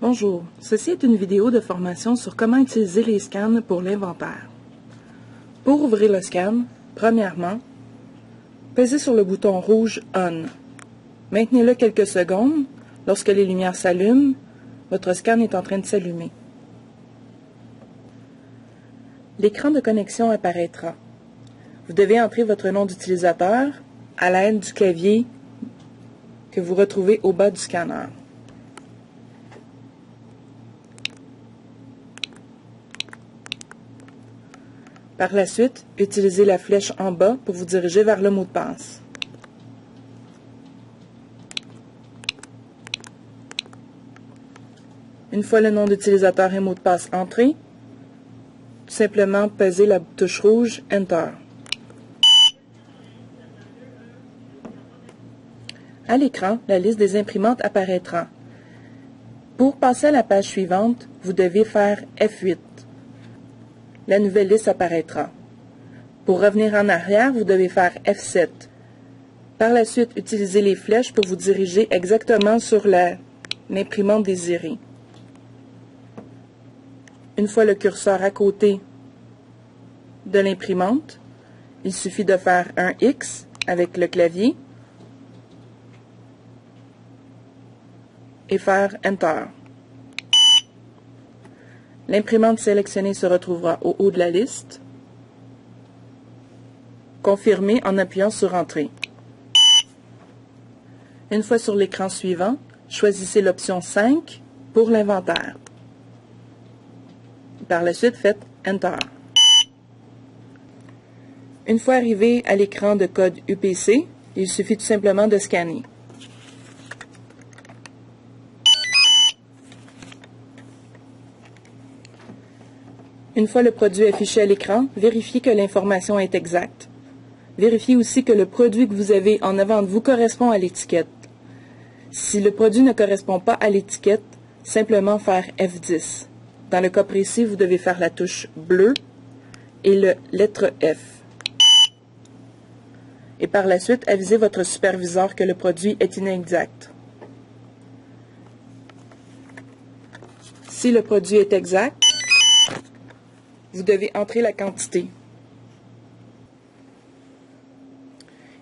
Bonjour, ceci est une vidéo de formation sur comment utiliser les scans pour l'inventaire. Pour ouvrir le scan, premièrement, pesez sur le bouton rouge On. Maintenez-le quelques secondes. Lorsque les lumières s'allument, votre scan est en train de s'allumer. L'écran de connexion apparaîtra. Vous devez entrer votre nom d'utilisateur à l'aide du clavier que vous retrouvez au bas du scanner. Par la suite, utilisez la flèche en bas pour vous diriger vers le mot de passe. Une fois le nom d'utilisateur et mot de passe entrés, tout simplement pesez la touche rouge Enter. À l'écran, la liste des imprimantes apparaîtra. Pour passer à la page suivante, vous devez faire F8. La nouvelle liste apparaîtra. Pour revenir en arrière, vous devez faire F7. Par la suite, utilisez les flèches pour vous diriger exactement sur l'imprimante désirée. Une fois le curseur à côté de l'imprimante, il suffit de faire un X avec le clavier et faire Enter. L'imprimante sélectionnée se retrouvera au haut de la liste. Confirmez en appuyant sur Entrée. Une fois sur l'écran suivant, choisissez l'option 5 pour l'inventaire. Par la suite, faites Enter. Une fois arrivé à l'écran de code UPC, il suffit tout simplement de scanner. Une fois le produit affiché à l'écran, vérifiez que l'information est exacte. Vérifiez aussi que le produit que vous avez en avant de vous correspond à l'étiquette. Si le produit ne correspond pas à l'étiquette, simplement faire F10. Dans le cas précis, vous devez faire la touche bleue et la lettre F. Et par la suite, avisez votre superviseur que le produit est inexact. Si le produit est exact, vous devez entrer la quantité.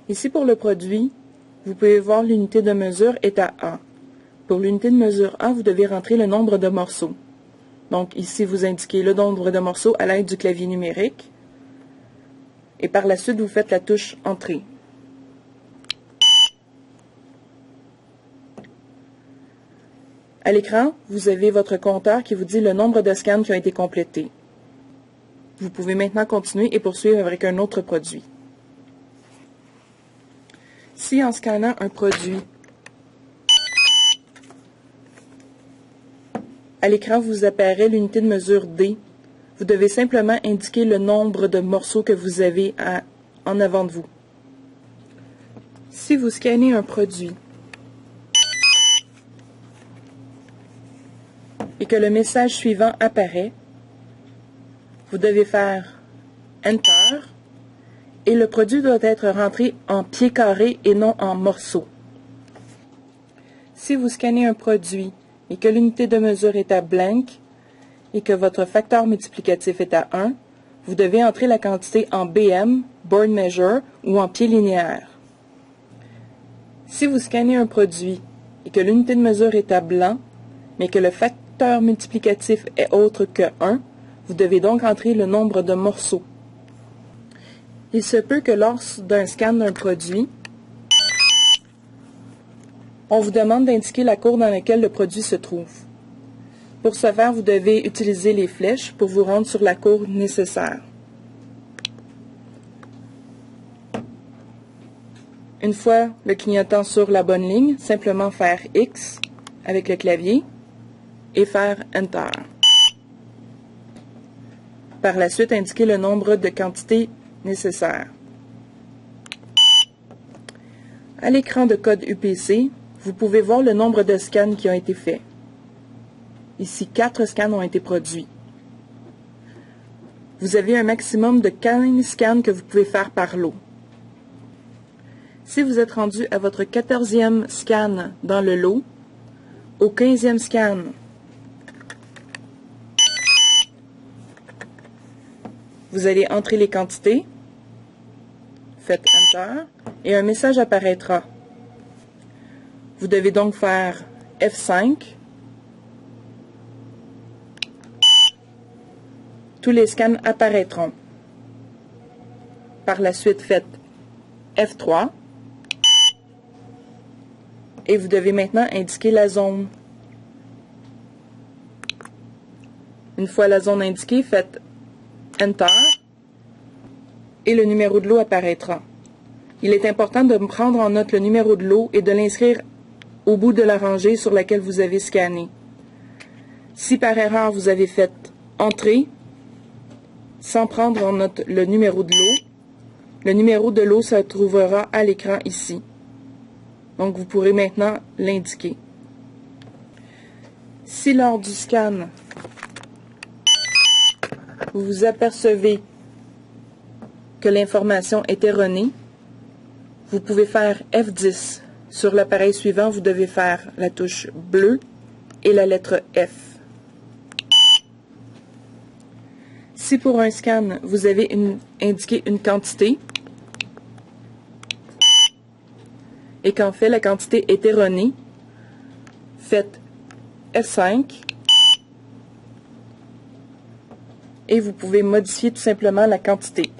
Ici, pour le produit, vous pouvez voir l'unité de mesure est à A. Pour l'unité de mesure A, vous devez rentrer le nombre de morceaux. Donc ici, vous indiquez le nombre de morceaux à l'aide du clavier numérique. Et par la suite, vous faites la touche Entrée. À l'écran, vous avez votre compteur qui vous dit le nombre de scans qui ont été complétés. Vous pouvez maintenant continuer et poursuivre avec un autre produit. Si en scannant un produit, à l'écran vous apparaît l'unité de mesure D, vous devez simplement indiquer le nombre de morceaux que vous avez en avant de vous. Si vous scannez un produit et que le message suivant apparaît, vous devez faire Enter et le produit doit être rentré en pieds carrés et non en morceaux. Si vous scannez un produit et que l'unité de mesure est à blank et que votre facteur multiplicatif est à 1, vous devez entrer la quantité en BM, Board Measure, ou en pieds linéaires. Si vous scannez un produit et que l'unité de mesure est à blanc, mais que le facteur multiplicatif est autre que 1, vous devez donc entrer le nombre de morceaux. Il se peut que lors d'un scan d'un produit, on vous demande d'indiquer la cour dans laquelle le produit se trouve. Pour ce faire, vous devez utiliser les flèches pour vous rendre sur la cour nécessaire. Une fois le clignotant sur la bonne ligne, simplement faire X avec le clavier et faire Enter. Par la suite, indiquez le nombre de quantités nécessaires. À l'écran de code UPC, vous pouvez voir le nombre de scans qui ont été faits. Ici, 4 scans ont été produits. Vous avez un maximum de 15 scans que vous pouvez faire par lot. Si vous êtes rendu à votre 14e scan dans le lot, au 15e scan, Vous allez entrer les quantités, faites Enter, et un message apparaîtra. Vous devez donc faire F5. Tous les scans apparaîtront. Par la suite, faites F3. Et vous devez maintenant indiquer la zone. Une fois la zone indiquée, faites Enter et le numéro de lot apparaîtra. Il est important de prendre en note le numéro de lot et de l'inscrire au bout de la rangée sur laquelle vous avez scanné. Si par erreur vous avez fait Entrée sans prendre en note le numéro de lot, le numéro de lot se trouvera à l'écran ici. Donc vous pourrez maintenant l'indiquer. Si lors du scan, vous vous apercevez que l'information est erronée, vous pouvez faire F10. Sur l'appareil suivant, vous devez faire la touche bleue et la lettre F. Si pour un scan, vous avez indiqué une quantité et qu'en fait la quantité est erronée, faites F5 et vous pouvez modifier tout simplement la quantité.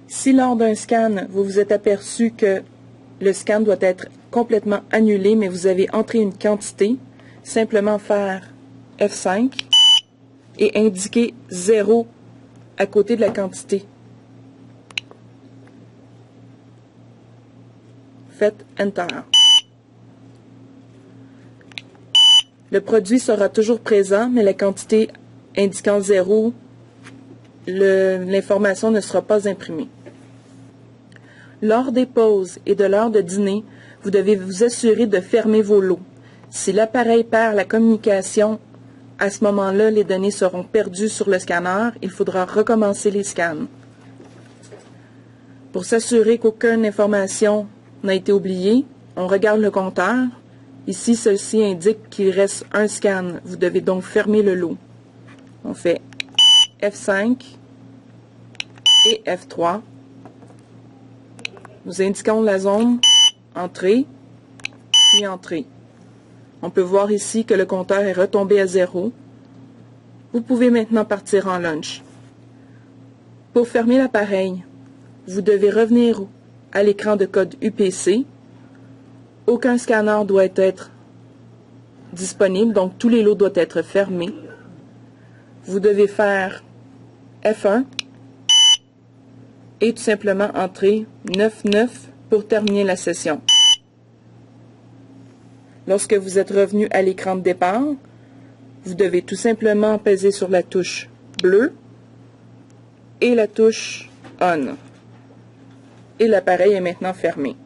Si lors d'un scan, vous vous êtes aperçu que le scan doit être complètement annulé, mais vous avez entré une quantité, simplement faire F5 et indiquer 0 à côté de la quantité. Faites Enter. Le produit sera toujours présent, mais la quantité indiquant 0, l'information ne sera pas imprimée. Lors des pauses et de l'heure de dîner, vous devez vous assurer de fermer vos lots. Si l'appareil perd la communication, à ce moment-là, les données seront perdues sur le scanner. Il faudra recommencer les scans. Pour s'assurer qu'aucune information n'a été oubliée, on regarde le compteur. Ici, ceci indique qu'il reste un scan. Vous devez donc fermer le lot. On fait F5 et F3. Nous indiquons la zone Entrée, puis Entrée. On peut voir ici que le compteur est retombé à 0. Vous pouvez maintenant partir en lunch. Pour fermer l'appareil, vous devez revenir à l'écran de code UPC. Aucun scanner doit être disponible, donc tous les lots doivent être fermés. Vous devez faire F1 et tout simplement entrer 99 pour terminer la session. Lorsque vous êtes revenu à l'écran de départ, vous devez tout simplement peser sur la touche bleue et la touche On. Et l'appareil est maintenant fermé.